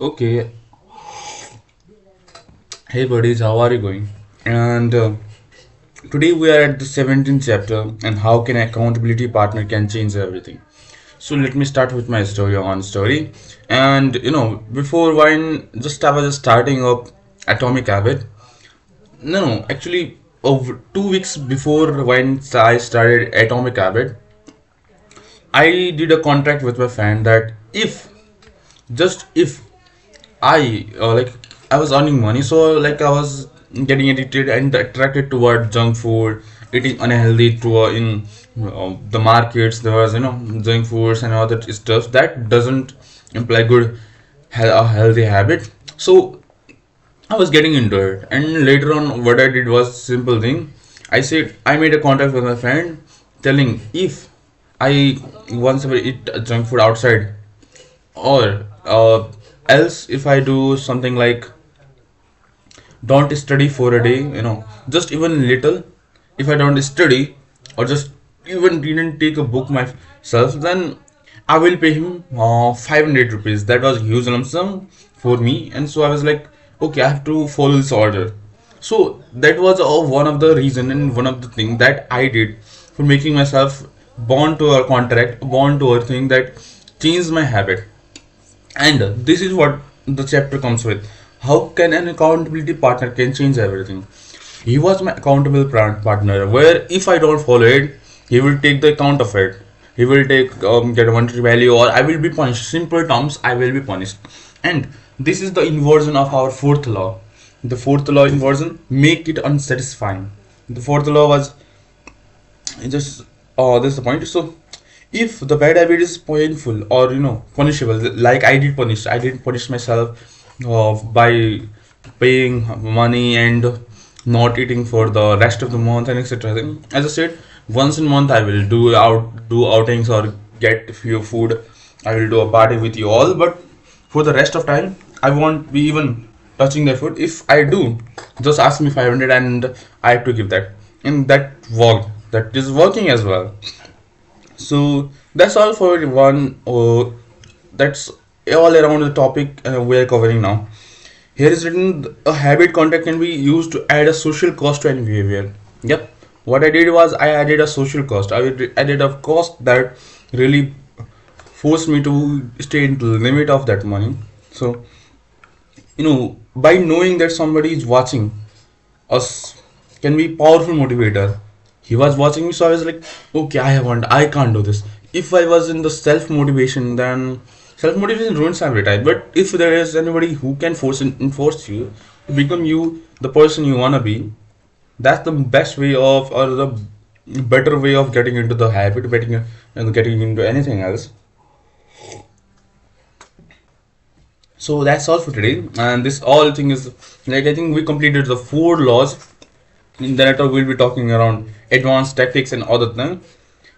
Okay, hey buddies, how are you going? And today we are at the 17th chapter, and how can accountability partner can change everything. So let me start with my story on story. And before wine, just I was just starting up Atomic Habit. No, actually, over 2 weeks before when I started Atomic Habit, I did a contract with my friend that if I was earning money, so like I was getting addicted and attracted toward junk food, eating unhealthy to in the markets. There was junk foods and all that stuff that doesn't imply a healthy habit. So I was getting into it, and later on, what I did was simple thing. I made a contract with my friend, telling if I once ever eat junk food outside, or else if I do something like don't study for a day, just even little. If I don't study or just even didn't take a book myself, then I will pay him 500 rupees. That was huge lump sum for me, and so I was like, okay, I have to follow this order. So that was one of the reason and one of the thing that I did for making myself born to a contract, born to a thing that changed my habit. And this is what the chapter comes with. How can an accountability partner can change everything? He was my accountable partner, where if I don't follow it, he will take the account of it. He will take get a monetary value, or I will be punished. Simple terms, I will be punished. And this is the inversion of our fourth law. The fourth law inversion make it unsatisfying. The fourth law was just this is the point. So if the bad habit is painful or punishable, like I did punish myself by paying money and not eating for the rest of the month and etc. As I said, once in a month I will do outings or get few food. I will do a party with you all, but for the rest of time I won't be even touching that food. If I do, just ask me 500 and I have to give that. And that worked. That is working as well. So that's all for one. That's all around the topic we are covering now. Here is written a habit contact can be used to add a social cost to any behavior. Yep. What I did was I added a social cost. Added a cost that really forced me to stay in the limit of that money. So by knowing that somebody is watching us can be powerful motivator. He was watching me, so I was like, okay, I can't do this. If I was in the self motivation, then self motivation ruins every time. But if there is anybody who can enforce you to become you, the person you wanna be, that's the best way of, or the better way of getting into the habit, getting into anything else. So that's all for today, and this all thing is like I think we completed the four laws. In that we'll be talking around advanced tactics and other things.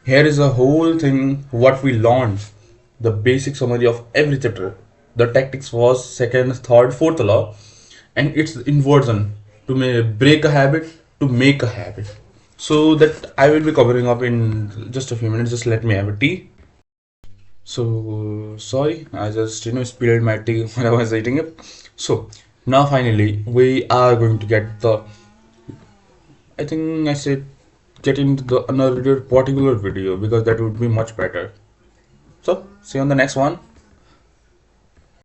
Here is a whole thing what we learned, the basic summary of every chapter. The tactics was second, third, fourth law, and its inversion to break a habit to make a habit. So that I will be covering up in just a few minutes. Just let me have a tea. So sorry, I just spilled my tea when I was eating it. So now finally we are going to get the. I think I said get into the another particular video because that would be much better. So see you on the next one.